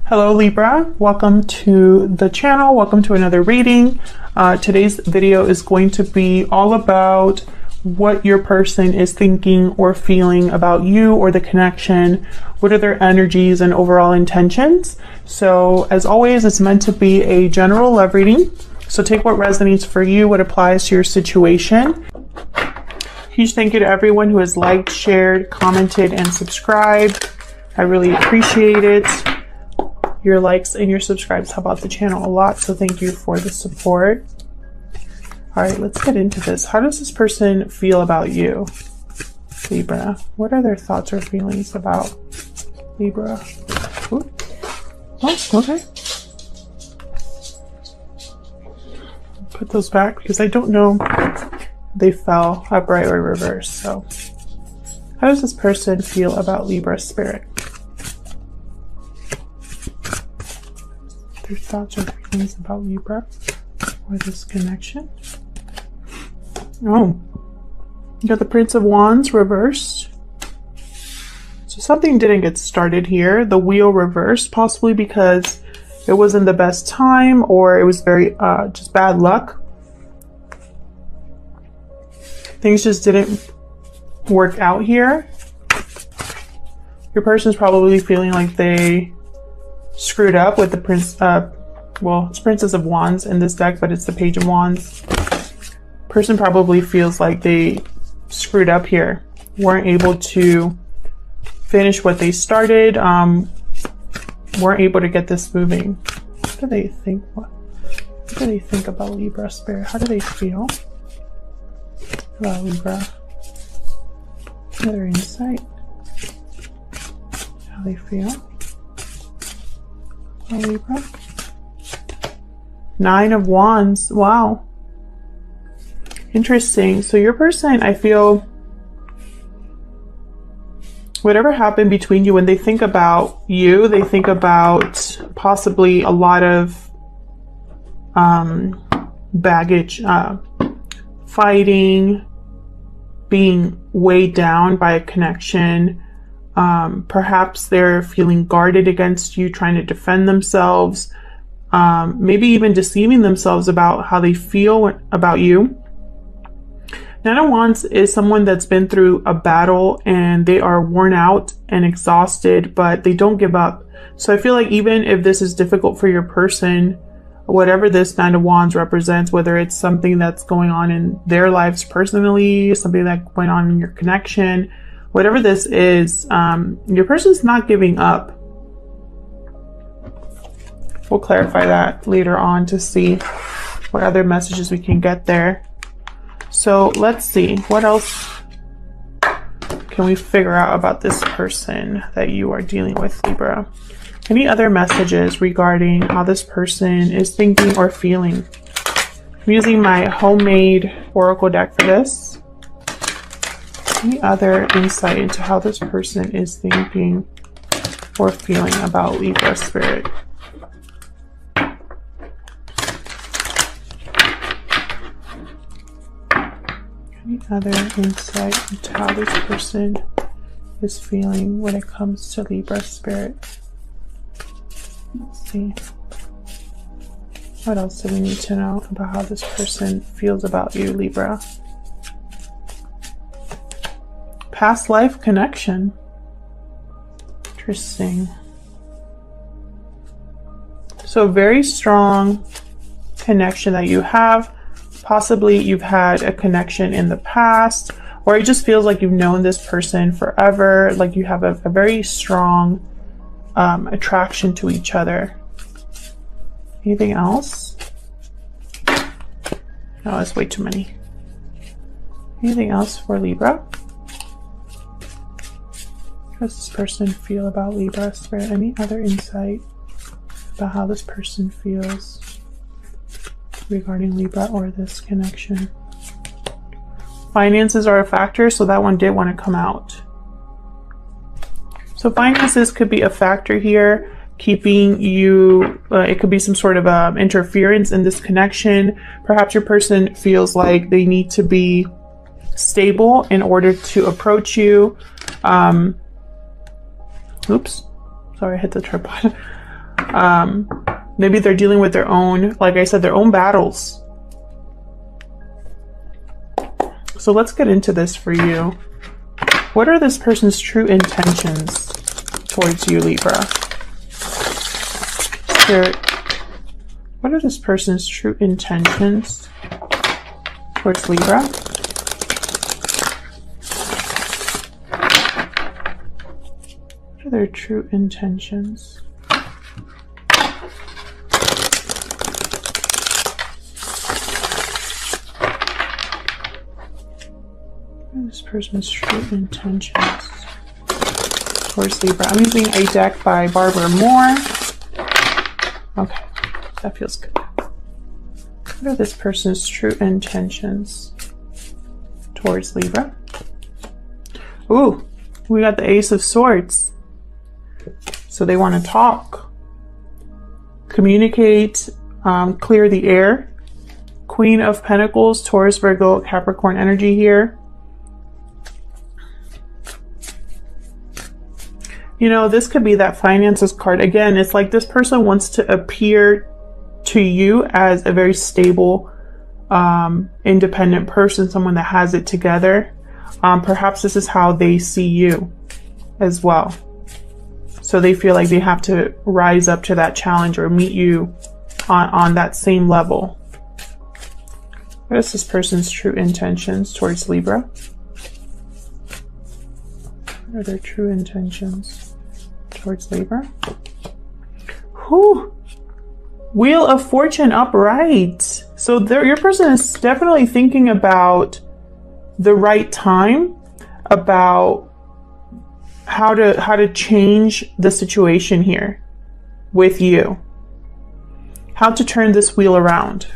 Hello Libra, welcome to the channel, welcome to another reading. Today's video is going to be all about what your person is thinking or feeling about you or the connection. What are their energies and overall intentions? So as always, it's meant to be a general love reading. So take what resonates for you, what applies to your situation. Huge thank you to everyone who has liked, shared, commented, and subscribed. I really appreciate it. Your likes and your subscribes help out the channel a lot, so thank you for the support. All right, let's get into this. How does this person feel about you, Libra? What are their thoughts or feelings about Libra? Ooh. Oh, okay. Put those back because I don't know if they fell upright or reversed. So how does this person feel about Libra spirit? Their thoughts or feelings about Libra or this connection. Oh, you got the Prince of Wands reversed. So something didn't get started here. The wheel reversed, possibly because it wasn't the best time or it was very just bad luck. Things just didn't work out here. Your person's probably feeling like they screwed up with the Prince, well, it's Princess of Wands in this deck, but it's the Page of Wands. Person probably feels like they screwed up here, weren't able to finish what they started, weren't able to get this moving. What do they think? What do they think about Libra spirit? How do they feel about Libra? Another insight. How they feel. Libra. Nine of Wands. Wow. Interesting. So your person, I feel, whatever happened between you, when they think about you, they think about possibly a lot of baggage, fighting, being weighed down by a connection. Perhaps they're feeling guarded against you, trying to defend themselves, maybe even deceiving themselves about how they feel about you. Nine of Wands is someone that's been through a battle and they are worn out and exhausted, but they don't give up. So I feel like even if this is difficult for your person, whatever this Nine of Wands represents, whether it's something that's going on in their lives personally, something that's going on in your connection, whatever this is, your person's not giving up. We'll clarify that later on to see what other messages we can get there. So let's see, what else can we figure out about this person that you are dealing with, Libra? Any other messages regarding how this person is thinking or feeling? I'm using my homemade oracle deck for this. Any other insight into how this person is thinking or feeling about Libra spirit? Any other insight into how this person is feeling when it comes to Libra spirit? Let's see. What else do we need to know about how this person feels about you, Libra? Past life connection. Interesting. So very strong connection that you have. Possibly you've had a connection in the past, or it just feels like you've known this person forever, like you have a very strong attraction to each other. Anything else? No, that's way too many. Anything else for Libra? How does this person feel about Libra spirit? Any other insight about how this person feels regarding Libra or this connection? Finances are a factor, so that one did want to come out. So finances could be a factor here, keeping you, it could be some sort of interference in this connection. Perhaps your person feels like they need to be stable in order to approach you. Oops, sorry, I hit the tripod. Maybe they're dealing with their own, like I said, their own battles. So let's get into this for you. What are this person's true intentions towards you, Libra? Spirit, what are this person's true intentions towards Libra? What are their true intentions? This person's true intentions towards Libra. I'm using a deck by Barbara Moore. Okay, that feels good. What are this person's true intentions towards Libra? Ooh, we got the Ace of Swords. So they want to talk, communicate, clear the air. Queen of Pentacles, Taurus, Virgo, Capricorn energy here. You know, this could be that finances card. Again, it's like this person wants to appear to you as a very stable, independent person, someone that has it together. Perhaps this is how they see you as well. So they feel like they have to rise up to that challenge or meet you on that same level. What is this person's true intentions towards Libra? What are their true intentions towards Libra? Whew. Wheel of Fortune upright. So your person is definitely thinking about the right time, about how to change the situation here with you. How to turn this wheel around.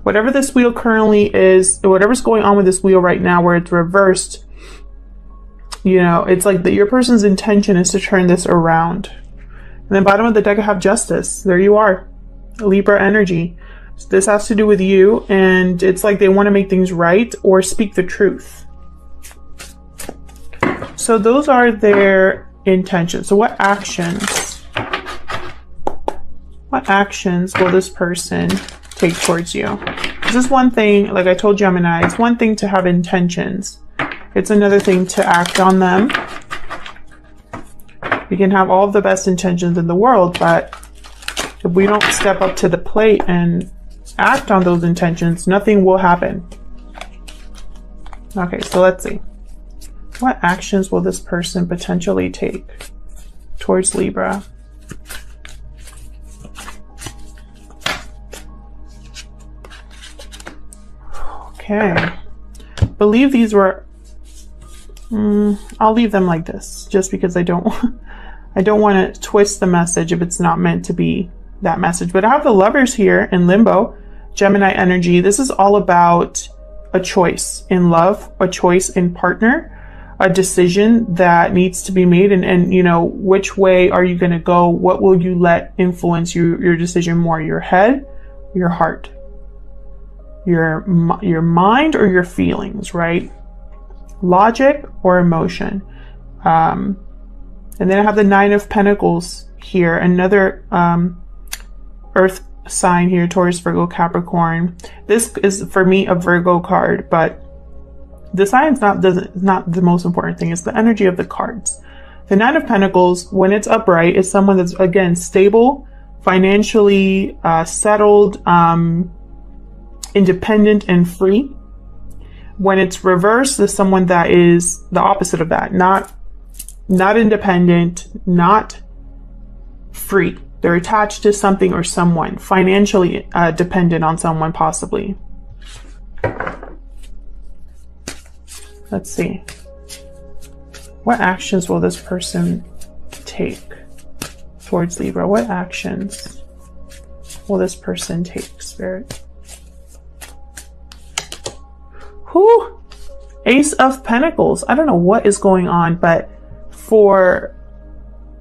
Whatever this wheel currently is, whatever's going on with this wheel right now where it's reversed, you know, it's like your person's intention is to turn this around. And then bottom of the deck I have Justice. There you are. Libra energy. So this has to do with you, and it's like they want to make things right or speak the truth. So those are their intentions. So what actions will this person take towards you? This is one thing, like I told Gemini, it's one thing to have intentions. It's another thing to act on them. We can have all of the best intentions in the world, but if we don't step up to the plate and act on those intentions, nothing will happen. Okay, so let's see. What actions will this person potentially take towards Libra? Okay. Believe these were... I'll leave them like this, just because I don't want to twist the message if it's not meant to be that message. But I have the Lovers here in limbo, Gemini energy. This is all about a choice in love, a choice in partner, a decision that needs to be made, and you know, which way are you going to go? What will you let influence your decision more? Your head, your heart, your mind, or your feelings, right? Logic or emotion. And then I have the Nine of Pentacles here, another earth sign here, Taurus, Virgo, Capricorn. This is for me a Virgo card, but the sign's not the most important thing. It's the energy of the cards. The Nine of Pentacles, when it's upright, is someone that's, again, stable, financially settled, independent and free. When it's reversed, is someone that is the opposite of that. Not independent, not free. They're attached to something or someone, financially dependent on someone, possibly. Let's see. What actions will this person take towards Libra? What actions will this person take, Spirit? Whew! Ace of Pentacles. I don't know what is going on, but for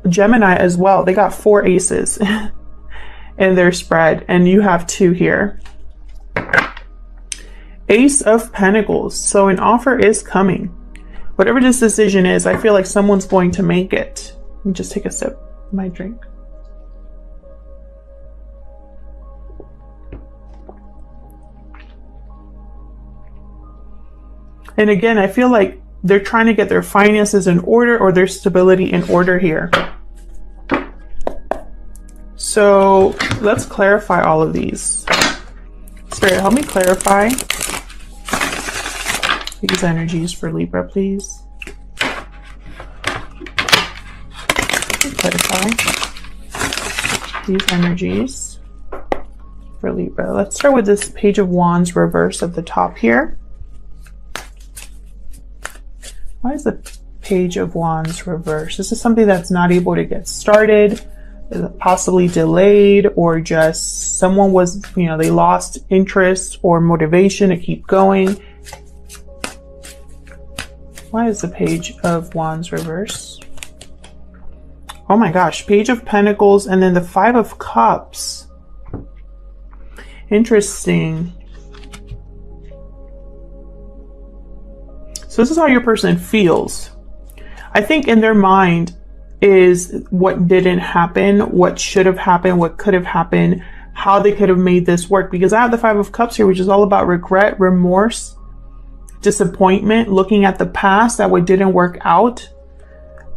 Gemini as well, they got 4 aces in their spread, and you have 2 here. Ace of Pentacles. So an offer is coming. Whatever this decision is, I feel like someone's going to make it. Let me just take a sip of my drink. And again, I feel like they're trying to get their finances in order or their stability in order here. So let's clarify all of these. Spirit, help me clarify these energies for Libra, please. Clarify these energies for Libra. Let's start with this Page of Wands reverse at the top here. Why is the Page of Wands reverse? This is something that's not able to get started, possibly delayed, or just someone was, you know, they lost interest or motivation to keep going. Why is the Page of Wands reverse? Oh my gosh, Page of Pentacles and then the Five of Cups. Interesting. So this is how your person feels. I think in their mind is what didn't happen, what should have happened, what could have happened, how they could have made this work. Because I have the Five of Cups here, which is all about regret, remorse, disappointment, looking at the past, that what didn't work out,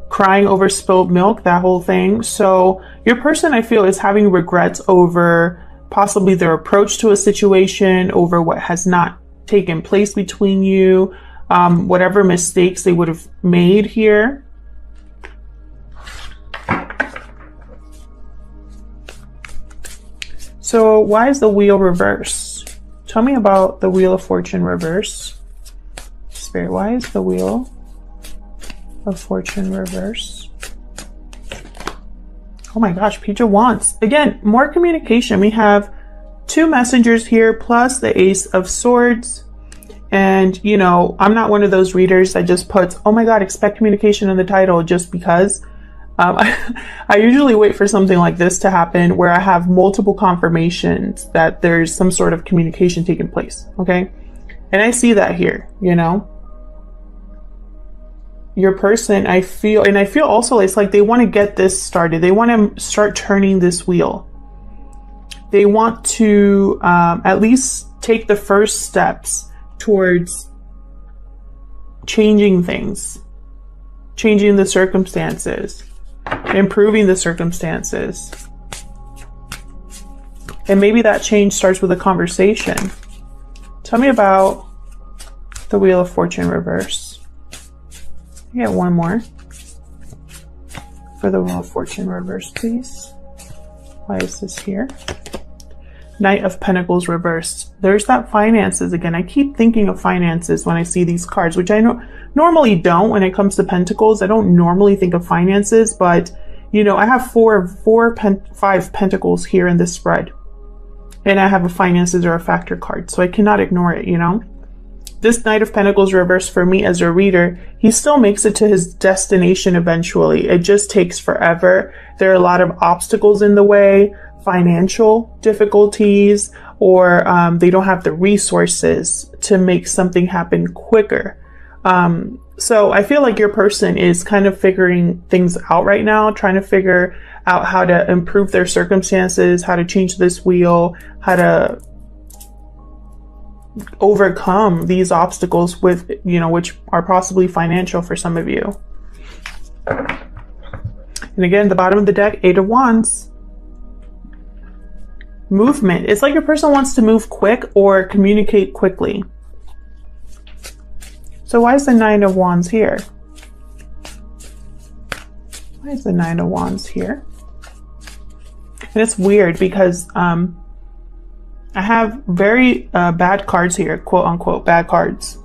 crying over spilled milk, that whole thing. So your person, I feel, is having regrets over possibly their approach to a situation, over what has not taken place between you, whatever mistakes they would have made here. So why is the Wheel reverse? Tell me about the Wheel of Fortune reverse. Spirit, why is the Wheel of Fortune reverse? Oh my gosh, Page of Wands. Again, more communication. We have two messengers here plus the Ace of Swords. And, you know, I'm not one of those readers that just puts, oh my God, expect communication in the title just because. I usually wait for something like this to happen where I have multiple confirmations that there's some sort of communication taking place. Okay. And I see that here, you know, your person, I feel also it's like they want to get this started. They want to start turning this wheel. They want to at least take the first steps towards changing things, changing the circumstances, improving the circumstances. And maybe that change starts with a conversation. Tell me about the Wheel of Fortune reverse. I get one more for the Wheel of Fortune reverse, please. Why is this here? Knight of Pentacles reversed. There's that finances again. I keep thinking of finances when I see these cards, which I normally don't when it comes to Pentacles. I don't normally think of finances, but you know, I have five Pentacles here in this spread, and I have a finances or a factor card, so I cannot ignore it. You know, this Knight of Pentacles reversed for me as a reader. He still makes it to his destination eventually. It just takes forever. There are a lot of obstacles in the way. Financial difficulties, or they don't have the resources to make something happen quicker. So I feel like your person is kind of figuring things out right now, trying to figure out how to improve their circumstances, how to change this wheel, how to overcome these obstacles with, you know, which are possibly financial for some of you. And again, the bottom of the deck, Eight of Wands. Movement. It's like your person wants to move quick or communicate quickly. So why is the Nine of Wands here? Why is the Nine of Wands here? And it's weird because I have very bad cards here, quote unquote, bad cards.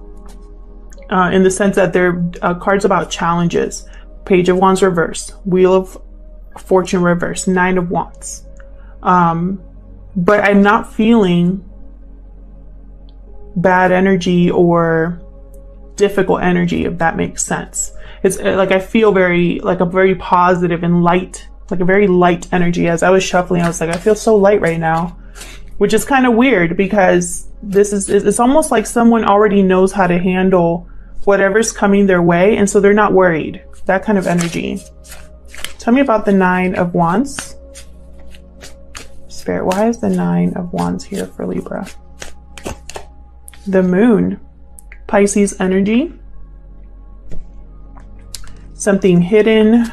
In the sense that they're cards about challenges. Page of Wands reverse, Wheel of Fortune reverse, Nine of Wands. But I'm not feeling bad energy or difficult energy, if that makes sense. It's like I feel very, like a very positive and light, like a very light energy. As I was shuffling, I was like, I feel so light right now, which is kind of weird because it's almost like someone already knows how to handle whatever's coming their way, and so they're not worried. That kind of energy. Tell me about the Nine of Wands. Spirit, why is the Nine of Wands here for Libra? The Moon. Pisces energy. Something hidden.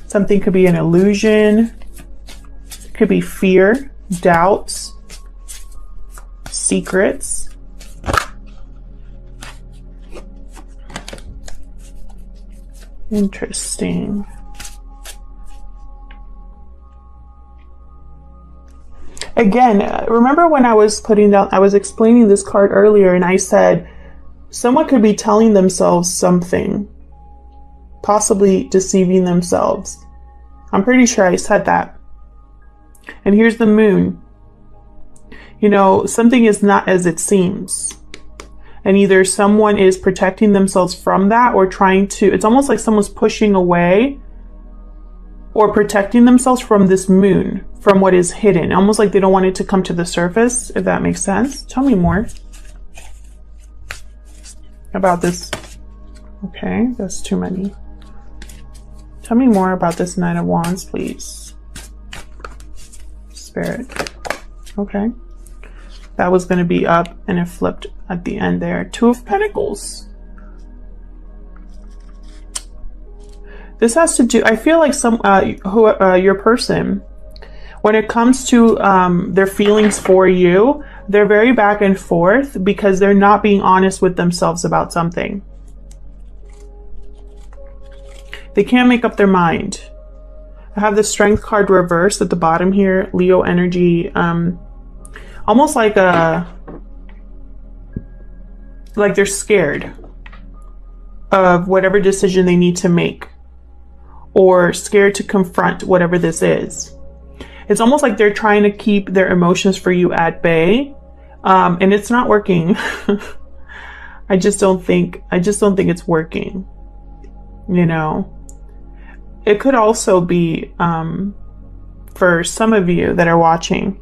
Something could be an illusion. Could be fear, doubts, secrets. Interesting. Again, remember when I was explaining this card earlier and I said someone could be telling themselves something, possibly deceiving themselves. I'm pretty sure I said that. And here's the moon. You know, something is not as it seems. And either someone is protecting themselves from that or trying to, it's almost like someone's pushing away or protecting themselves from this moon, from what is hidden. Almost like they don't want it to come to the surface, if that makes sense. Tell me more about this. Okay, that's too many. Tell me more about this Nine of Wands, please. Spirit. Okay. That was going to be up and it flipped at the end there. Two of Pentacles. This has to do, I feel like your person, when it comes to their feelings for you, they're very back and forth because they're not being honest with themselves about something. They can't make up their mind. I have the Strength card reversed at the bottom here. Leo energy, almost like they're scared of whatever decision they need to make, or scared to confront whatever this is. It's almost like they're trying to keep their emotions for you at bay, and it's not working. I just don't think it's working. You know, it could also be for some of you that are watching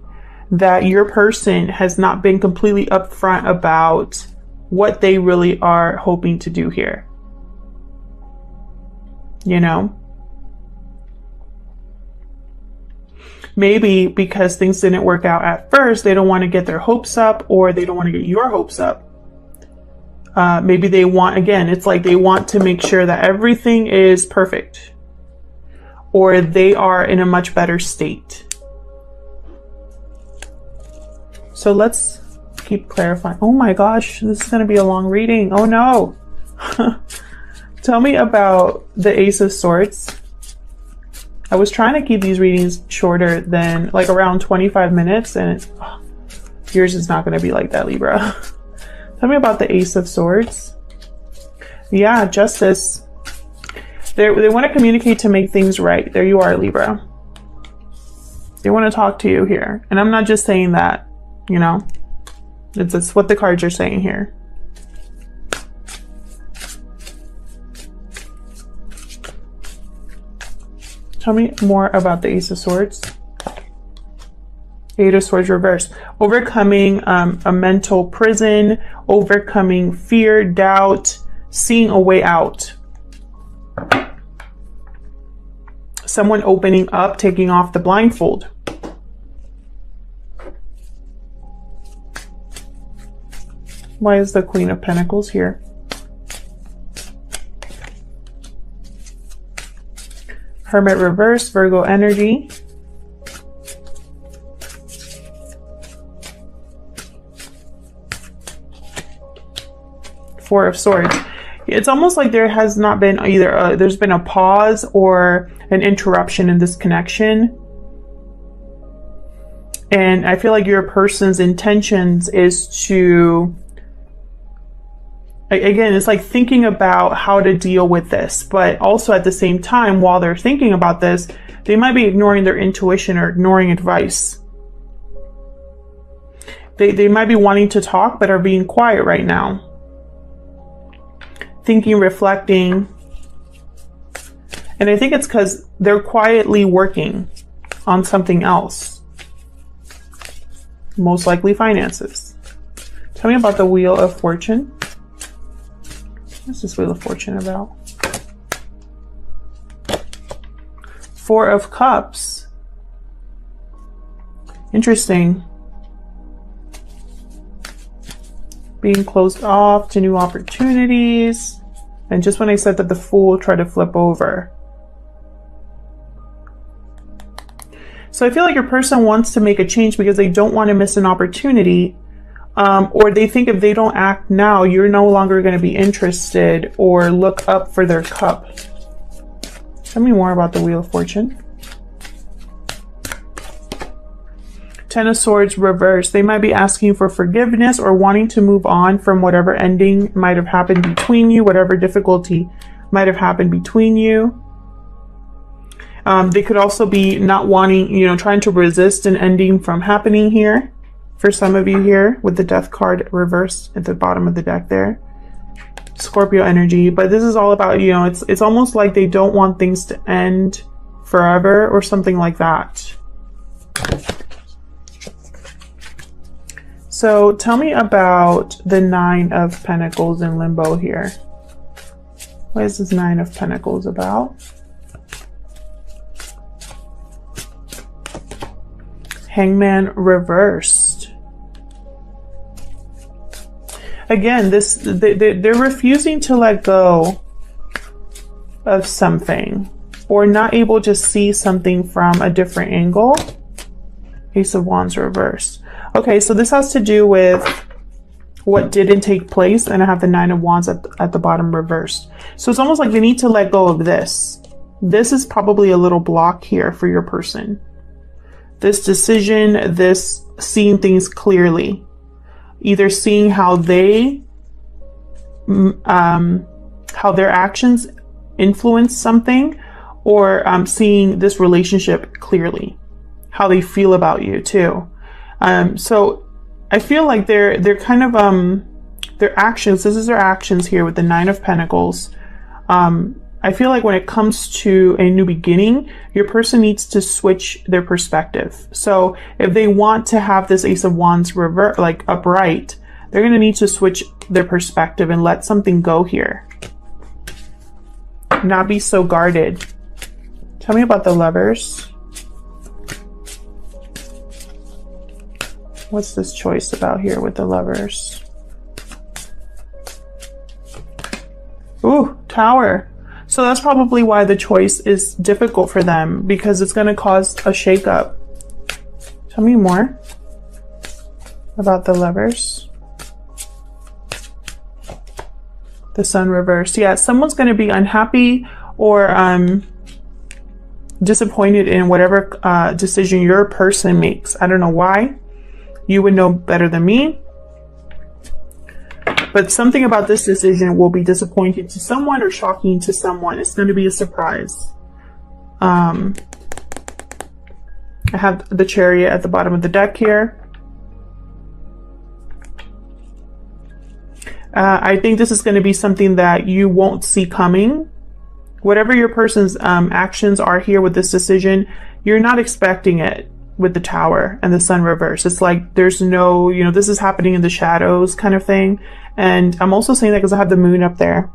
that your person has not been completely upfront about what they really are hoping to do here. You know, maybe because things didn't work out at first, they don't want to get their hopes up, or they don't want to get your hopes up. Maybe they want, again, it's like they want to make sure that everything is perfect, or they are in a much better state. So let's keep clarifying. Oh my gosh, this is going to be a long reading. Oh no. Tell me about the Ace of Swords. I was trying to keep these readings shorter than like around 25 minutes, and yours is not going to be like that, Libra. Tell me about the Ace of Swords. Yeah, justice. They want to communicate to make things right. There you are, Libra. They want to talk to you here. And I'm not just saying that, you know. It's what the cards are saying here. Tell me more about the Ace of Swords. Eight of Swords reverse. Overcoming a mental prison, overcoming fear, doubt, seeing a way out. Someone opening up, taking off the blindfold. Why is the Queen of Pentacles here? Hermit reverse, Virgo energy. Four of Swords. It's almost like there has not been either there's been a pause or an interruption in this connection. And I feel like your person's intentions is to, again, it's like thinking about how to deal with this, but also at the same time, while they're thinking about this, they might be ignoring their intuition or ignoring advice. They might be wanting to talk, but are being quiet right now. Thinking, reflecting. And I think it's because they're quietly working on something else. Most likely finances. Tell me about the Wheel of Fortune. What's this Wheel of Fortune about? Four of Cups. Interesting. being closed off to new opportunities. And just when I said that, the Fool tried to flip over. So I feel like your person wants to make a change because they don't want to miss an opportunity. Or they think if they don't act now, you're no longer going to be interested or look up for their cup. Tell me more about the Wheel of Fortune. Ten of Swords reversed. They might be asking for forgiveness or wanting to move on from whatever ending might have happened between you, whatever difficulty might have happened between you. They could also be not wanting, you know, trying to resist an ending from happening here. For some of you here with the Death card reversed at the bottom of the deck there. Scorpio energy. But this is all about, you know, it's almost like they don't want things to end forever or something like that. So tell me about the Nine of Pentacles in limbo here. What is this Nine of Pentacles about? Hangman reversed. Again, they're refusing to let go of something or not able to see something from a different angle. Ace of Wands reversed. Okay, so this has to do with what didn't take place, and I have the Nine of Wands at the bottom reversed. So it's almost like they need to let go of this. This is probably a little block here for your person. This decision, this seeing things clearly. Either seeing how they, how their actions influence something, or seeing this relationship clearly. How they feel about you too. So I feel like they're kind of, their actions, this is their actions here with the Nine of Pentacles. I feel like when it comes to a new beginning, your person needs to switch their perspective. So if they want to have this Ace of Wands revert, like upright, they're going to need to switch their perspective and let something go here. Not be so guarded. Tell me about the Lovers. What's this choice about here with the Lovers? Ooh, Tower. So that's probably why the choice is difficult for them, because it's going to cause a shakeup. Tell me more about the Lovers. The Sun reversed. Yeah, someone's going to be unhappy or disappointed in whatever decision your person makes. I don't know why. You would know better than me. But something about this decision will be disappointing to someone or shocking to someone. It's going to be a surprise. I have the Chariot at the bottom of the deck here. I think this is going to be something that you won't see coming. Whatever your person's actions are here with this decision, you're not expecting it with the Tower and the Sun reverse. It's like there's no, you know, this is happening in the shadows kind of thing. And I'm also saying that because I have the Moon up there.